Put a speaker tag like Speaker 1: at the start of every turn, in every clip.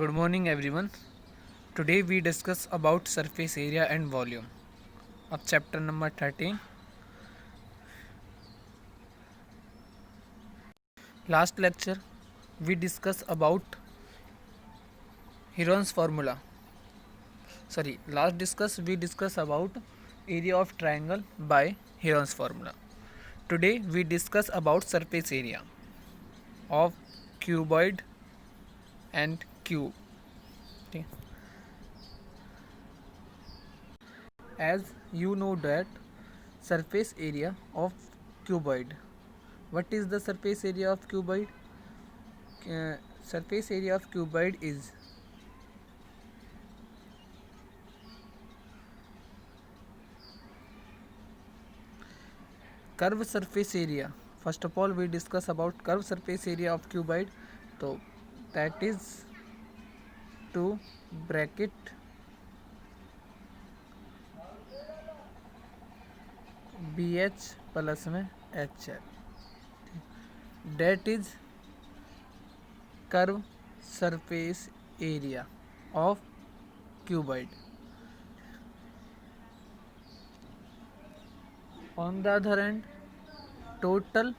Speaker 1: Good morning everyone. Today we discuss about surface area and volume of chapter number 13. Last lecture we discuss about Heron's formula. We discuss about area of triangle by Heron's formula. Today we discuss about surface area of cuboid and cube. Okay. As you know that surface area of cuboid. What is the surface area of cuboid? Surface area of cuboid is curved surface area. First of all we discuss about curved surface area of cuboid. So that is 2 bracket BH plus में HL. That is curved surface area of cuboid. On the other hand, total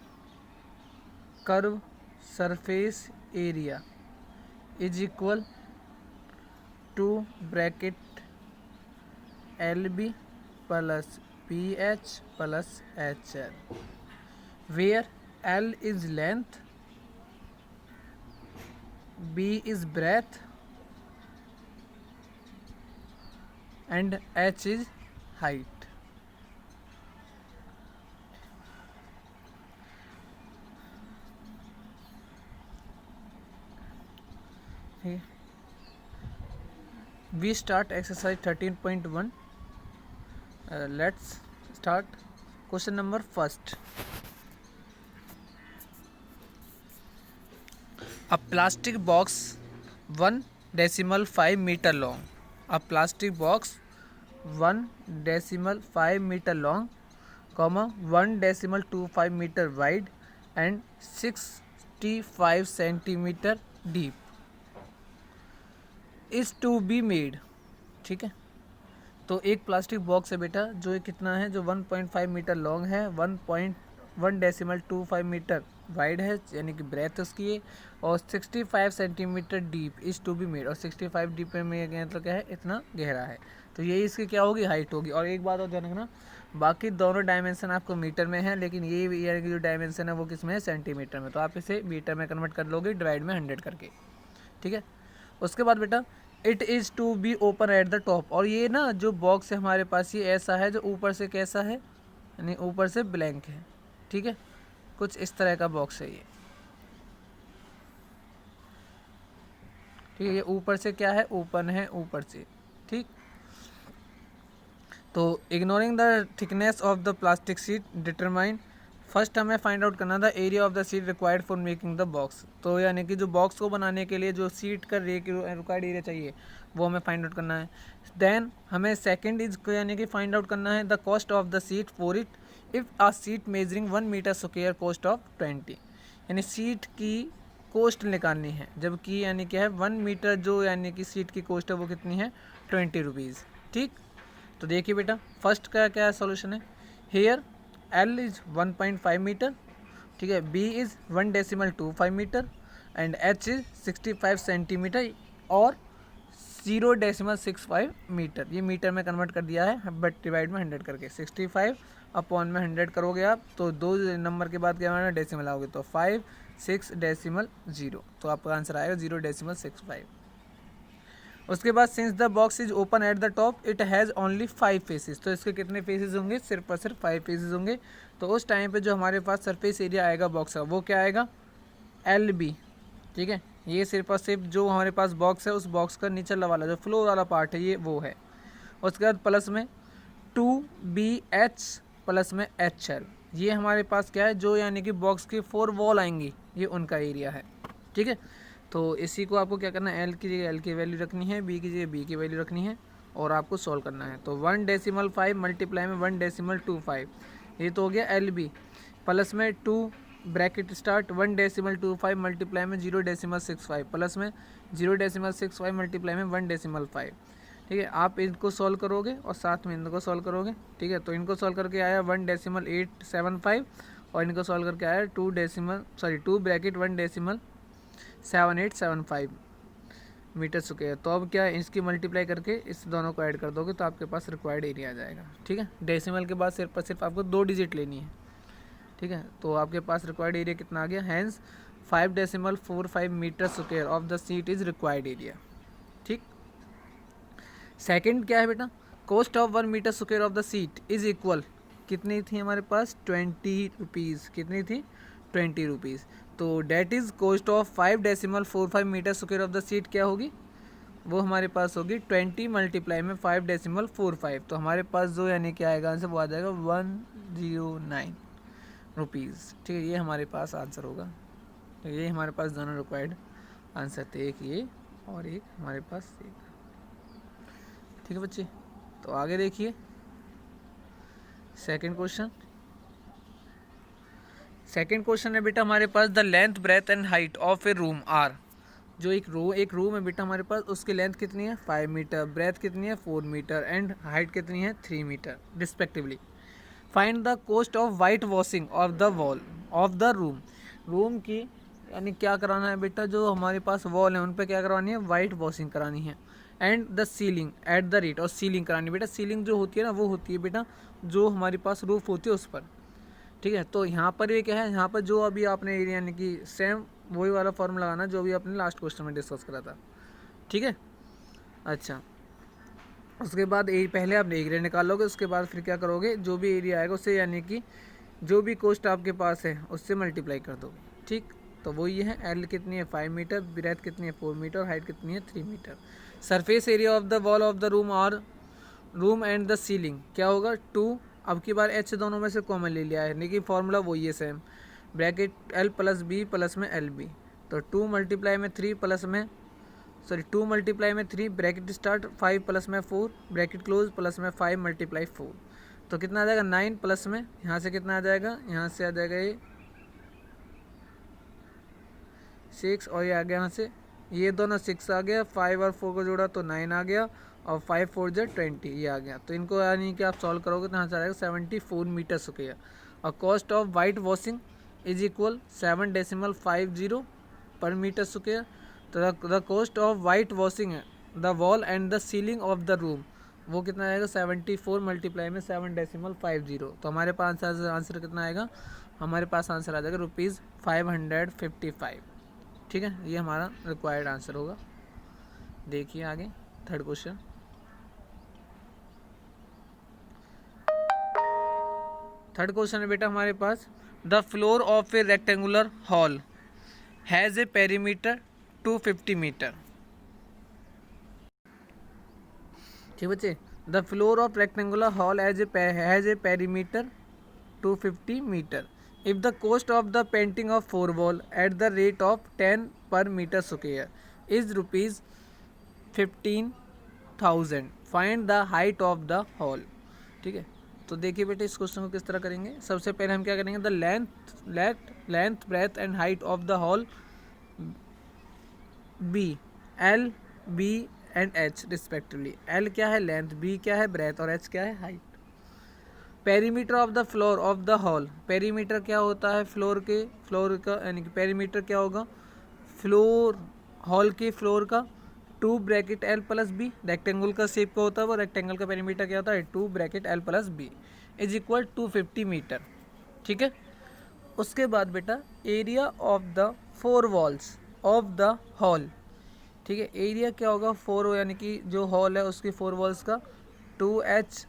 Speaker 1: curved surface area is equal to bracket LB plus BH plus HL, where L is length, B is breadth and H is height. We start exercise 13.1. Let's start question number first. A plastic box 1.5 meter long. A plastic box 1.5 meter long, 1.25 meter wide and 65 centimeter deep is to be made. ठीक है, तो एक plastic box है बेटा जो कितना है, जो 1.5 मीटर लॉन्ग है, 1.125 मीटर वाइड है यानी कि ब्रेथ उसकी है, और 65 centimetre deep is to be made. और 65 डीप में मतलब क्या है, इतना गहरा है. तो ये इसकी क्या होगी, हाइट होगी. और एक बात और ध्यान रखना, बाकी दोनों डायमेंशन आपको मीटर में है, लेकिन ये यानी कि जो डायमेंशन है वो किस में है, सेंटीमीटर में. तो आप इसे मीटर में कन्वर्ट कर लोगे डिवाइड में 100 करके. ठीक है. उसके बाद बेटा it is to be open at the top. और ये ना जो बॉक्स है हमारे पास ये ऐसा है जो ऊपर से कैसा है, यानी ऊपर से ब्लैंक है. ठीक है, कुछ इस तरह का बॉक्स है ये. ठीक है, ये ऊपर से क्या है, ओपन है ऊपर से. ठीक, तो ignoring the thickness of the plastic sheet determine. First हमें फाइंड आउट करना था area of the sheet required for making the box. तो यानी कि जो बॉक्स को बनाने के लिए जो शीट का रिक्वायर्ड एरिया चाहिए वो हमें फाइंड आउट करना है. देन हमें सेकंड इज यानी कि फाइंड आउट करना है the cost of the sheet for it. If a sheet measuring 1 metre square cost of 20, यानी शीट की कॉस्ट निकालनी है, जबकि यानी क्या है 1 मीटर जो यानी कि शीट की कॉस्ट है वो कितनी है, 20 रुपीज़. ठीक, तो देखिए बेटा फर्स्ट का क्या सोल्यूशन है. Here L is 1.5 metre. ठीक है, B is 1.25 metre and H is 65 centimetre और 0.65 मीटर. ये मीटर में कन्वर्ट कर दिया है बट डिवाइड में 100 करके. 65 अपॉन में 100 करोगे आप तो 2 नंबर के बाद क्या होना, डेसिमल आओगे तो 5.6.0. तो आपका आंसर आएगा 0.65. उसके बाद since the box is open at the top it has only 5 faces. तो इसके कितने फेसेस होंगे, सिर्फ और सिर्फ 5 फेसेस होंगे. तो उस टाइम पे जो हमारे पास सरफेस एरिया आएगा बॉक्स का वो क्या आएगा, LB. ठीक है, ये सिर्फ और सिर्फ जो हमारे पास बॉक्स है उस बॉक्स का नीचला वाला जो फ्लोर वाला पार्ट है ये वो है. उसके बाद प्लस में 2BH प्लस में HL. ये हमारे पास क्या है, जो यानी कि बॉक्स की 4 वॉल आएंगी ये उनका एरिया है. ठीक है, तो इसी को आपको क्या करना है, L की जगह L की वैल्यू रखनी है, B की जगह B की वैल्यू रखनी है और आपको सॉल्व करना है. तो 1.5 मल्टीप्लाई में 1.25 ये तो हो गया LB प्लस में 2 ब्रैकेट स्टार्ट 1.25 मल्टीप्लाई में 0.65 प्लस में 0.65 मल्टीप्लाई में 1.5। ठीक है, आप इनको सॉल्व करोगे और साथ में इनको सॉल्व करोगे। ठीक है, तो इनको सॉल्व करके आया 1.875 और इनको सॉल्व करके आया 2 ब्रैकेट 1.7875 मीटर स्क्वायर। तो अब क्या है, इसकी मल्टीप्लाई करके इस दोनों को ऐड कर दोगे तो आपके पास रिक्वायर्ड एरिया आ जाएगा। ठीक है, डेसिमल के बाद सिर्फ आपको 2 डिजिट लेनी है। ठीक है, तो आपके पास रिक्वायर्ड एरिया कितना आ गया, hence 5.45 metre square of the sheet is required area. ठीक, सेकंड क्या है बेटा, cost of 1 metre square of the sheet is equal, कितनी थी हमारे पास 20 रुपीज़, कितनी थी 20 रुपीज़। तो that is cost of 5.45 metre square of the sheet क्या होगी, वो हमारे पास होगी 20 मल्टीप्लाई में 5.45। तो हमारे पास जो यानी क्या आएगा आंसर, वो आ जाएगा 109 रुपीज़। ठीक है, ये हमारे पास आंसर होगा। तो ये हमारे पास दोनों रिक्वायर्ड आंसर थे, एक ये और एक हमारे पास एक। ठीक है बच्चे, तो आगे देखिए सेकंड क्वेश्चन। सेकंड क्वेश्चन है बेटा हमारे पास, the length breadth and height of a room are. जो एक रूम है बेटा हमारे पास, उसकी लेंथ कितनी है 5 मीटर, ब्रेथ कितनी है 4 मीटर एंड हाइट कितनी है 3 metre respectively. Find the cost of white washing of the wall of the room. Room की यानी क्या कराना है बेटा, जो हमारे पास वॉल है उन पर क्या करवानी है, वाइट वॉशिंग करानी है। And the ceiling eight the rate, और सीलिंग करानी है बेटा। सीलिंग जो होती है ना, वो होती है बेटा जो हमारे पास रूफ होती है उस पर। ठीक है, तो यहाँ पर ये क्या है, यहाँ पर जो अभी आपने एरिया यानी कि सेम वही वाला फॉर्मूला लगाना जो अभी आपने लास्ट क्वेश्चन में डिस्कस करा था। ठीक है, अच्छा, उसके बाद पहले आप एरिया निकालोगे, उसके बाद फिर क्या करोगे, जो भी एरिया आएगा उससे यानी कि जो भी कॉस्ट आपके पास है उससे मल्टीप्लाई कर दोगे। ठीक, तो वो ये है, एल कितनी है 5 मीटर, ब्रेथ कितनी है 4 मीटर, हाइट कितनी है 3 metre. Surface area of the wall of the room और रूम एंड द सीलिंग क्या होगा 2। अब की बार एच दोनों में से कॉमन ले लिया है, लेकिन फॉर्मूला वही है same, bracket L plus B plus में एल बी। तो 2 मल्टीप्लाई में 3 प्लस में 2 मल्टीप्लाई में 3 ब्रैकेट स्टार्ट 5 प्लस में 4 ब्रैकेट क्लोज प्लस में 5 मल्टीप्लाई 4। तो कितना आ जाएगा 9 प्लस में यहाँ से कितना आ जाएगा, यहाँ से आ जाएगा ये 6 और ये आ गया यहाँ से, ये दोनों 6 आ गया, 5 और 4 को जोड़ा तो 9 आ गया और 5 4 जो 20 ये आ गया। तो इनको यानी कि आप सॉल्व करोगे तो यहाँ से आ जाएगा 74 मीटर स्क्वायर। और cost of white washing is equal 7.50 पर मीटर स्क्वायर। तो the cost of white washing the wall and the ceiling of the room वो कितना आएगा 74 मल्टीप्लाई में 7.50। तो हमारे पास आंसर कितना आएगा, हमारे पास आंसर आ जाएगा ₹555। ठीक है, ये हमारा रिक्वायर्ड आंसर होगा। देखिए आगे थर्ड क्वेश्चन। थर्ड क्वेश्चन है बेटा हमारे पास, the floor of a rectangular hall has a perimeter 250 metre. ठीक बच्चे, the floor of rectangular hall has a perimeter 250 metre. If the cost of the painting of 4 wall at the rate of 10 per metre square is ₹15,000, find the height of the hall. ठीक है, तो देखिए बेटे इस question को किस तरह करेंगे। सबसे पहले हम क्या करेंगे, the length breadth and height of the hall be, L B and H respectively. L क्या है लेंथ, बी क्या है ब्रेथ और एच क्या है height. Perimeter of the floor of the hall, perimeter क्या होता है फ्लोर का यानी कि पेरीमीटर क्या होगा फ्लोर हॉल के फ्लोर का 2 bracket L plus B. Rectangle का शेप का होता है वो, रेक्टेंगल का पेरीमीटर क्या होता है 2 bracket L plus B is equal 250 metre. ठीक है, उसके बाद बेटा area of the 4 walls of the hall. ठीक है, एरिया क्या होगा 4 यानी कि जो हॉल है उसकी 4 वॉल्स का 2h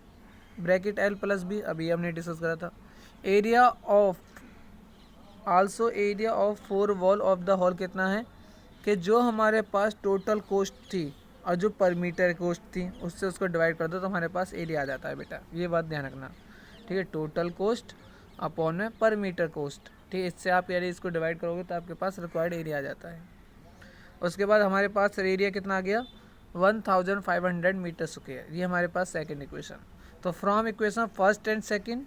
Speaker 1: bracket L plus B, अभी हमने डिस्कस करा था। Area of also area of 4 wall of the hall कितना है कि जो हमारे पास टोटल कॉस्ट थी और जो पर मीटर कॉस्ट थी उससे उसको डिवाइड कर दो तो हमारे पास एरिया आ जाता है बेटा, ये बात ध्यान रखना। ठीक है, टोटल कॉस्ट अपॉन में पर मीटर कॉस्ट। ठीक है, इससे आप यानी इसको डिवाइड करोगे तो आपके पास रिक्वायर्ड एरिया आ जाता है। उसके बाद हमारे पास एरिया कितना आ गया 1500 मीटर स्क्वायर, ये हमारे पास सेकेंड इक्वेशन। तो from equation first and second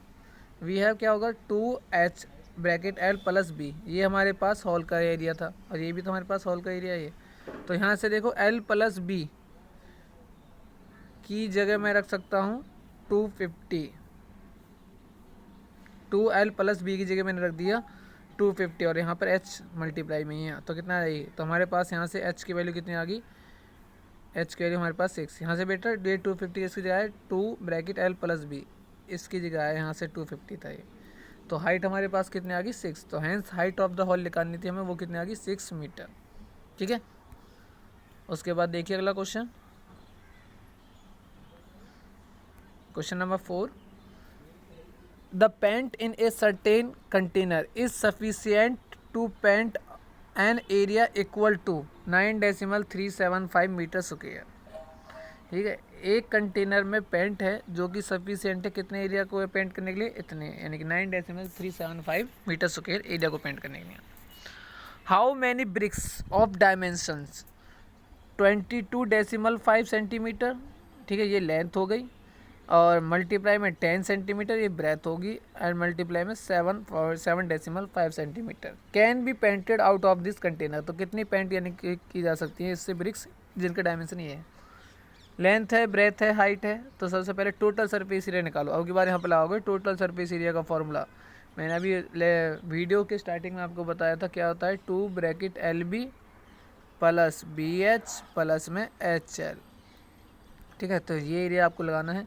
Speaker 1: we have क्या होगा 2h bracket L plus B, ये हमारे पास हॉल का एरिया था और ये भी तो हमारे पास हॉल का एरिया है। तो यहाँ से देखो एल प्लस बी की जगह मैं रख सकता हूँ 250, 2L प्लस बी की जगह मैंने रख दिया 250 और यहाँ पर H मल्टीप्लाई में ही है तो कितना है, तो हमारे पास यहाँ से H की वैल्यू कितनी आ गई, H की वैल्यू हमारे पास 6। यहाँ से बेटा ये 250 इसकी जगह है 2 ब्रैकेट L प्लस बी, इसकी जगह है यहाँ से 250 था ये। तो हाइट हमारे पास कितनी आ गई 6, तो hence height of the hall निकालनी थी हमें, वो कितनी आ गई 6 मीटर। ठीक है, उसके बाद देखिए अगला question, question number 4, the paint in a certain container is sufficient to paint an area equal to 9.375 metre square. ठीक है, एक कंटेनर में पेंट है जो कि सफिशियंट है कितने एरिया को पेंट करने के लिए, इतने, यानी कि 9.375 मीटर स्क्वायर एरिया को पेंट करने के लिए। How many bricks of dimensions 22.5 centimetre, ठीक है, ये लेंथ हो गई, और मल्टीप्लाई में 10 सेंटीमीटर ये ब्रेथ होगी, एंड मल्टीप्लाई में 7.5 centimetre can be painted out of this container. तो कितनी पेंट यानी की जा सकती है इससे ब्रिक्स, जिनका डायमेंशन ये है, लेंथ है, ब्रेथ है, हाइट है। तो सबसे पहले टोटल सरफेस एरिया निकालो। अब की बार यहाँ पर लगाओगे टोटल सरफेस एरिया का फॉर्मूला, मैंने अभी वीडियो के स्टार्टिंग में आपको बताया था क्या होता है, 2 bracket L B plus B H plus में एच एल। ठीक है, तो ये एरिया आपको लगाना है।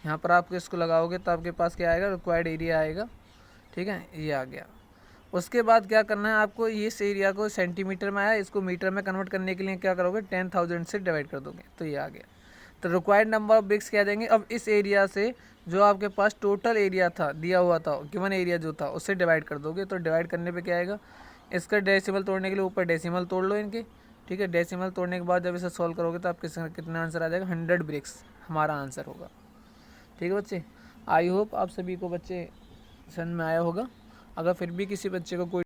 Speaker 1: यहाँ पर आप इसको लगाओगे तो आपके पास क्या आएगा, रिक्वायर्ड एरिया आएगा। ठीक है, ये आ गया। उसके बाद क्या करना है आपको, इस एरिया को सेंटीमीटर में आया, इसको मीटर में कन्वर्ट करने के लिए क्या करोगे, 10,000 से डिवाइड कर दोगे, तो ये आ गया। तो रिक्वायर्ड नंबर ऑफ ब्रिक्स क्या देंगे, अब इस एरिया से जो आपके पास टोटल एरिया था दिया हुआ था, गिवन एरिया जो था, उससे डिवाइड कर दोगे। तो डिवाइड करने पे क्या आएगा, इसका डेसिमल तोड़ने के लिए ऊपर डेसिमल तोड़ लो इनके। ठीक है, डेसिमल तोड़ने के बाद जब इसे सॉल्व करोगे तो आपके कितना आंसर आ जाएगा, 100 ब्रिक्स हमारा आंसर होगा। ठीक है बच्चे, आई होप आप सभी को बच्चे समझ में आया होगा। अगर फिर भी किसी बच्चे को कोई